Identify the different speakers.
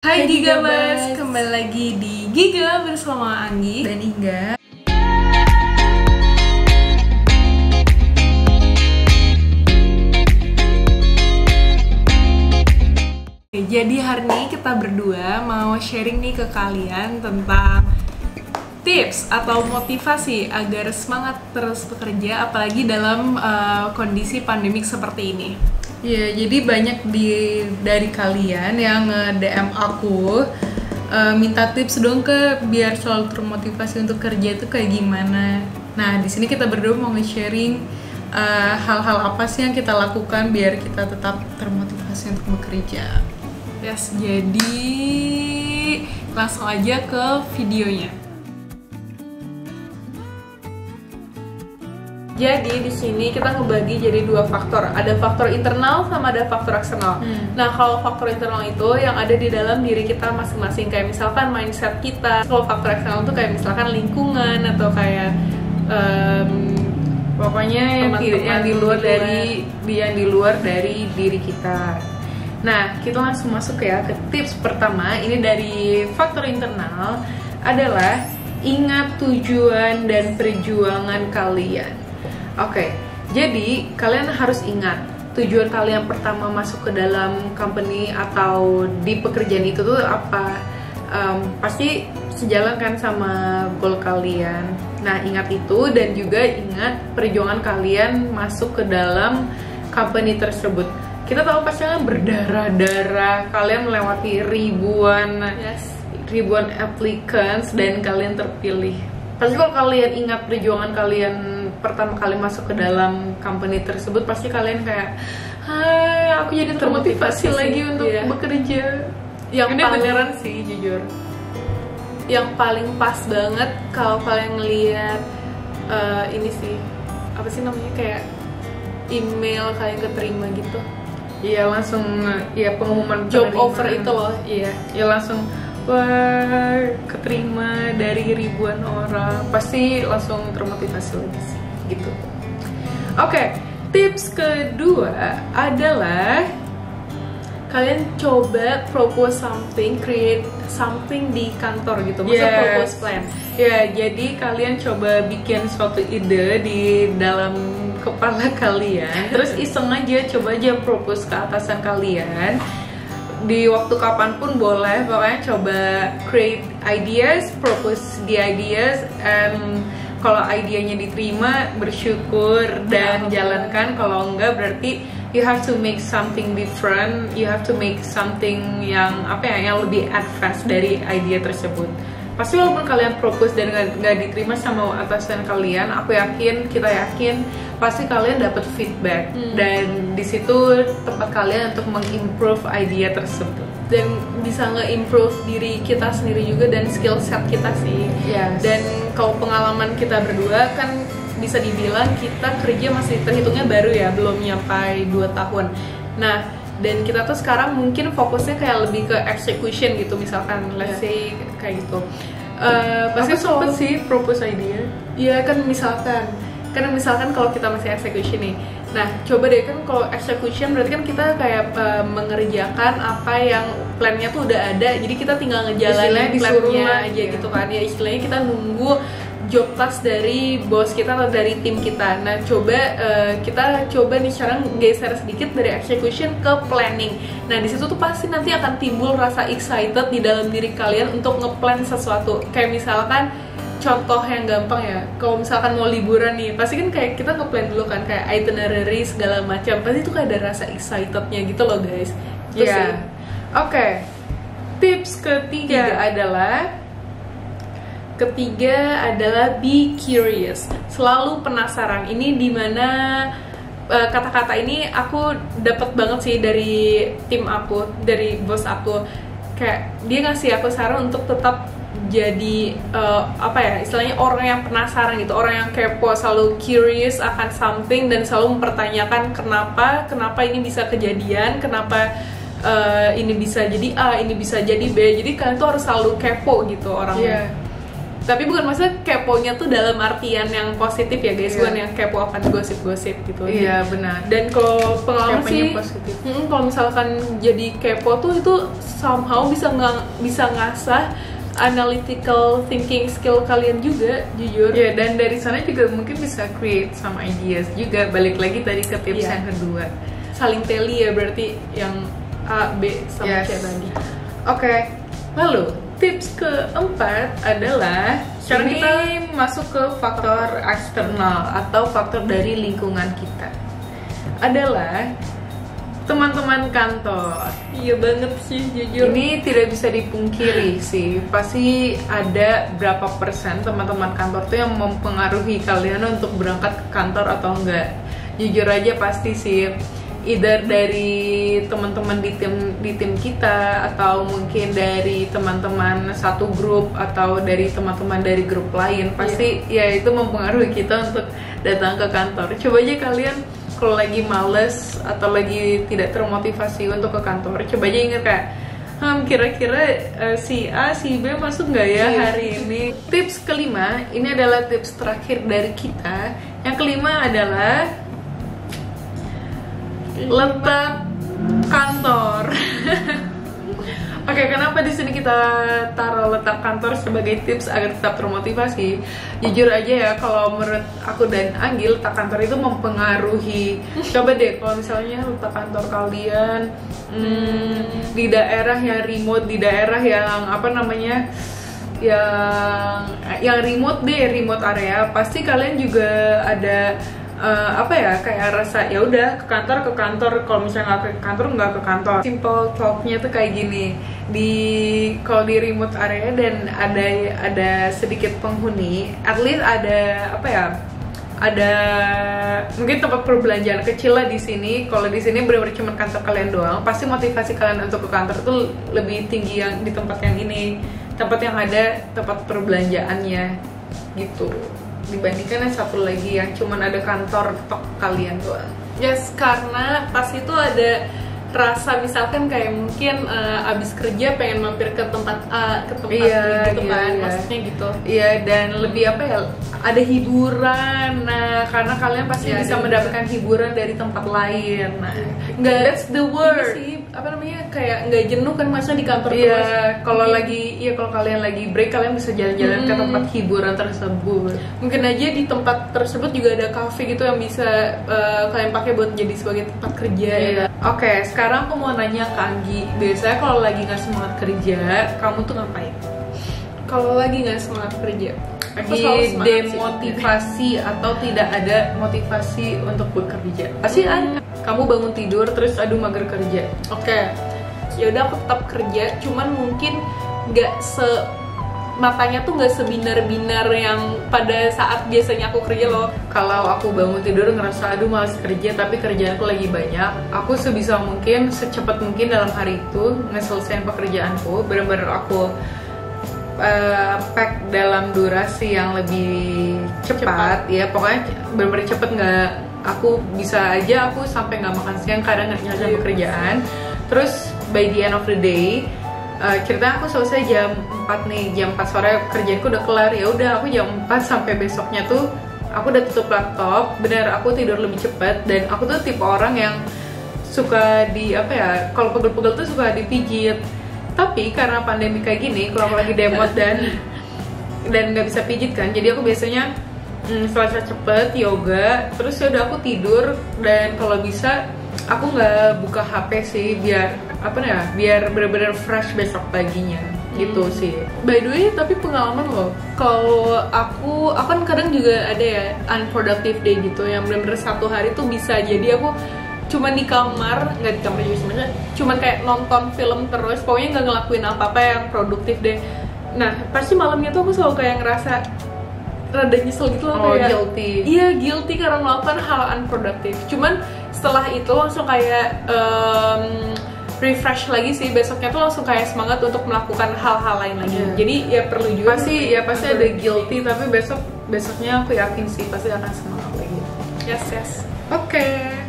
Speaker 1: Hai Gigabers, kembali lagi di Giga bersama Anggi
Speaker 2: dan Inga.
Speaker 1: Jadi hari ini kita berdua mau sharing nih ke kalian tentang tips atau motivasi agar semangat terus bekerja apalagi dalam kondisi pandemik seperti ini.
Speaker 2: Ya, jadi banyak dari kalian yang DM aku minta tips dong biar selalu termotivasi untuk kerja itu kayak gimana. Nah, di sini kita berdua mau nge-sharing hal-hal apa sih yang kita lakukan biar kita tetap termotivasi untuk bekerja.
Speaker 1: Yes, jadi langsung aja ke videonya. Jadi di sini kita ngebagi jadi dua faktor, ada faktor internal sama ada faktor eksternal. Nah, kalau faktor internal itu yang ada di dalam diri kita masing-masing, kayak misalkan mindset kita. Kalau faktor eksternal itu kayak misalkan lingkungan atau kayak
Speaker 2: pokoknya yang di luar dari diri kita. Nah, kita langsung masuk ya ke tips pertama. Ini dari faktor internal adalah ingat tujuan dan perjuangan kalian. Oke, jadi kalian harus ingat tujuan kalian pertama masuk ke dalam company atau di pekerjaan itu tuh apa. Pasti sejalan kan sama goal kalian. Nah, ingat itu dan juga ingat perjuangan kalian masuk ke dalam company tersebut. Kita tahu pasti kan berdarah-darah, kalian melewati ribuan applicants dan kalian terpilih. Pasti kalau kalian ingat perjuangan kalian pertama kali masuk ke dalam company tersebut, pasti kalian kayak, hai, aku jadi termotivasi lagi untuk bekerja.
Speaker 1: Yang
Speaker 2: ini beneran sih, jujur.
Speaker 1: Yang paling pas banget kalau kalian ngeliat ini sih, apa sih namanya, kayak email kalian keterima gitu.
Speaker 2: Iya, langsung ya pengumuman
Speaker 1: job offer itu loh.
Speaker 2: Iya, ya langsung wah, keterima dari ribuan orang, pasti langsung termotivasi lagi sih, gitu. Oke, tips kedua adalah kalian coba propose something, create something di kantor gitu, maksudnya propose plan. Ya, jadi kalian coba bikin suatu ide di dalam kepala kalian, terus iseng aja, coba aja propose ke atasan kalian. Di waktu kapanpun boleh, pokoknya coba create ideas, propose the ideas, and kalau idenya diterima bersyukur dan jalankan. Kalau enggak berarti you have to make something different, you have to make something yang yang lebih advance dari idea tersebut. Pasti walaupun kalian propose dan nggak diterima sama atasan kalian, kita yakin pasti kalian dapat feedback dan di situ tempat kalian untuk mengimprove idea tersebut
Speaker 1: dan bisa nge-improve diri kita sendiri juga dan skill set kita sih. Dan kalau pengalaman kita berdua kan bisa dibilang kita kerja masih terhitungnya baru ya, belum nyampe 2 tahun. Nah, dan kita tuh sekarang mungkin fokusnya kayak lebih ke execution gitu, misalkan let's say kayak gitu.
Speaker 2: Pasti sempet sih propose idea.
Speaker 1: Iya kan, misalkan kalau kita masih execution nih. Nah, coba deh, kan kalau execution berarti kan kita kayak mengerjakan apa yang plannya tuh udah ada, jadi kita tinggal ngejalanin plannya aja gitu kan. Ya istilahnya kita nunggu job task dari bos kita atau dari tim kita. Nah, kita coba nih sekarang geser sedikit dari execution ke planning. Nah, di situ tuh pasti nanti akan timbul rasa excited di dalam diri kalian untuk ngeplan sesuatu. Kayak misalkan contoh yang gampang ya, kalau misalkan mau liburan nih, pasti kan kayak kita ngeplan dulu kan, kayak itinerary segala macam. Pasti tuh kayak ada rasa excitednya gitu loh guys.
Speaker 2: Iya. Oke. Tips ketiga adalah be curious, selalu penasaran. Ini dimana kata-kata ini aku dapat banget sih dari tim aku, dari bos aku. Kayak dia ngasih aku saran untuk tetap jadi istilahnya orang yang penasaran gitu, orang yang kepo, selalu curious akan something dan selalu mempertanyakan kenapa ini bisa kejadian, kenapa ini bisa jadi A, ini bisa jadi B. Jadi kalian tuh harus selalu kepo gitu orangnya.
Speaker 1: Tapi bukan maksudnya keponya tuh dalam artian yang positif ya guys, bukan yang kepo akan gosip-gosip gitu.
Speaker 2: Iya benar.
Speaker 1: Dan kalau pengalaman
Speaker 2: Keponya
Speaker 1: sih
Speaker 2: positif.
Speaker 1: kalau misalkan jadi kepo tuh itu somehow bisa ngasah analytical thinking skill kalian juga, jujur.
Speaker 2: Ya, dan dari sana juga mungkin bisa create some ideas juga. Balik lagi tadi ke tips
Speaker 1: Iya.
Speaker 2: yang kedua.
Speaker 1: Saling teli ya berarti yang A, B sama C tadi.
Speaker 2: Oke. Lalu tips keempat adalah sekarang
Speaker 1: Ini-
Speaker 2: kita masuk ke faktor eksternal atau faktor dari lingkungan kita. Adalah teman-teman kantor.
Speaker 1: Iya banget sih, jujur.
Speaker 2: Ini tidak bisa dipungkiri sih, pasti ada berapa persen teman-teman kantor tuh yang mempengaruhi kalian untuk berangkat ke kantor atau enggak. Jujur aja pasti sih, either dari teman-teman di tim kita, atau mungkin dari teman-teman satu grup, atau dari teman-teman dari grup lain. Pasti ya itu mempengaruhi kita untuk datang ke kantor. Coba aja kalian kalau lagi males atau lagi tidak termotivasi untuk ke kantor, coba aja inget kayak kira-kira si A, si B masuk nggak ya hari ini. Tips kelima, ini adalah tips terakhir dari kita. Yang kelima adalah letak kantor. Oke, kenapa di sini kita taruh letak kantor sebagai tips agar tetap termotivasi? Jujur aja ya, kalau menurut aku dan Anggil, letak kantor itu mempengaruhi. Coba deh, kalau misalnya letak kantor kalian di daerah yang remote, di daerah yang apa namanya, yang remote deh, remote area, pasti kalian juga ada apa ya, kayak rasa ya udah ke kantor. Kalau misalnya nggak ke kantor. Simple talknya tuh kayak gini, kalau di remote area dan ada sedikit penghuni, at least ada apa ya, ada mungkin tempat perbelanjaan kecil lah di sini. Kalau di sini benar-benar cuma kantor kalian doang, pasti motivasi kalian untuk ke kantor tuh lebih tinggi yang di tempat yang ini, tempat yang ada tempat perbelanjaannya gitu, dibandingkan yang satu lagi yang cuman ada kantor tok kalian doang.
Speaker 1: Yes, karena pas itu ada rasa misalkan kayak mungkin abis kerja pengen mampir ke tempat A, ke tempat B gitu kan, maksudnya gitu.
Speaker 2: Iya, dan lebih apa ya, ada hiburan. Nah, karena kalian pasti bisa mendapatkan hiburan dari tempat lain. Nah, that's the word.
Speaker 1: Sih, apa namanya, kayak nggak jenuh kan masa di kantor terus.
Speaker 2: Iya, kalau kalian lagi break, kalian bisa jalan-jalan ke tempat hiburan tersebut.
Speaker 1: Mungkin aja di tempat tersebut juga ada cafe gitu yang bisa kalian pakai buat jadi sebagai tempat kerja.
Speaker 2: Iya. Oke, sekarang aku mau nanya ke Anggi, biasanya kalau lagi nggak semangat kerja, kamu tuh ngapain?
Speaker 1: Kalau lagi nggak semangat kerja, aku selalu
Speaker 2: Lagi
Speaker 1: semangat
Speaker 2: demotivasi atau tidak ada motivasi untuk bekerja, pasti ada. Kamu bangun tidur terus aduh mager kerja.
Speaker 1: Oke, ya udah aku tetap kerja, cuman mungkin nggak matanya tuh nggak sebinar-binar yang pada saat biasanya aku kerja loh.
Speaker 2: Kalau aku bangun tidur ngerasa aduh malas kerja tapi kerjaanku lagi banyak, aku sebisa mungkin, secepat mungkin dalam hari itu ngeselesaiin pekerjaanku. Bener-bener aku pack dalam durasi yang lebih cepat. Ya pokoknya bener-bener cepet, nggak, aku bisa aja aku sampai nggak makan siang kadang nggak nyelesain pekerjaan. Terus by the end of the day, ceritanya aku selesai jam 4 nih, jam 4 sore kerjaanku udah kelar. Ya udah, aku jam 4 sampai besoknya tuh aku udah tutup laptop. Bener, aku tidur lebih cepat. Dan aku tuh tipe orang yang suka di apa ya, kalau pegel-pegel tuh suka dipijit. Tapi karena pandemi kayak gini, kalau aku lagi demot dan nggak bisa pijit kan, jadi aku biasanya selesai cepet yoga, terus ya udah aku tidur. Dan kalau bisa aku nggak buka HP sih, biar apa ya, biar bener-bener fresh besok paginya gitu sih.
Speaker 1: By the way, tapi pengalaman loh, kalau aku kan kadang juga ada ya unproductive day gitu, yang bener-bener satu hari tuh bisa jadi aku cuman di kamar, nggak di kamar juga sebenarnya, cuman kayak nonton film terus, pokoknya nggak ngelakuin apa-apa yang produktif deh. Nah pasti malamnya tuh aku selalu kayak ngerasa rada nyesel gitu loh, kayak
Speaker 2: guilty.
Speaker 1: Iya, guilty karena melakukan hal unproductive. Cuman setelah itu langsung kayak refresh lagi sih, besoknya tuh langsung kayak semangat untuk melakukan hal-hal lain lagi. Jadi ya perlu juga
Speaker 2: pasti ada guilty, tapi besoknya aku yakin sih pasti akan semangat lagi.
Speaker 1: Yes.
Speaker 2: Oke.